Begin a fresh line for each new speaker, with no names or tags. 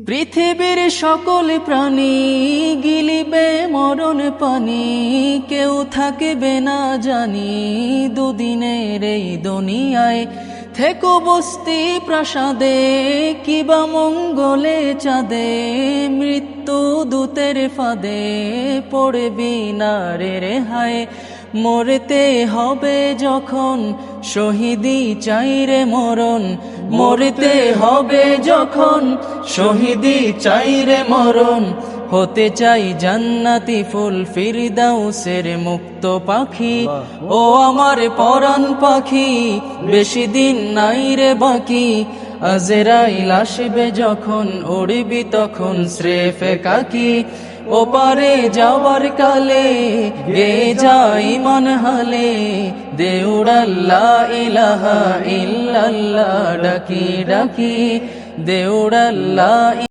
পৃথিবীর সকল প্রাণী গিলিবে মরণ পানি, কেউ থাকবে না জানি দুদিনের এই দুনিয়ায়। থেকো বস্তি প্রাসাদে কিবা মঙ্গলে চাঁদে, মৃত্যু দূতের ফাঁদে পড়বি না রে রেহায়। মরতে হবে যখন শহীদি চাই রে মরণ, মরতে হবে যখন শহীদি চাই রে মরণ। হতে চাই জান্নাতি ফুল ফিরদাউসের মুক্ত পাখি, ও আমার পরাণ পাখি বেশি দিন নাই রে বাকি। আজরাইল আসবে যখন উড়বি তখন স্রেফ একাকী, ওপারে যাওয়ার কালে গে যাই ইমান হালে। দেউড়াল লা ইলাহা ইল্লাল্লাহ ডাকি ডাকি, দেউড়াল লা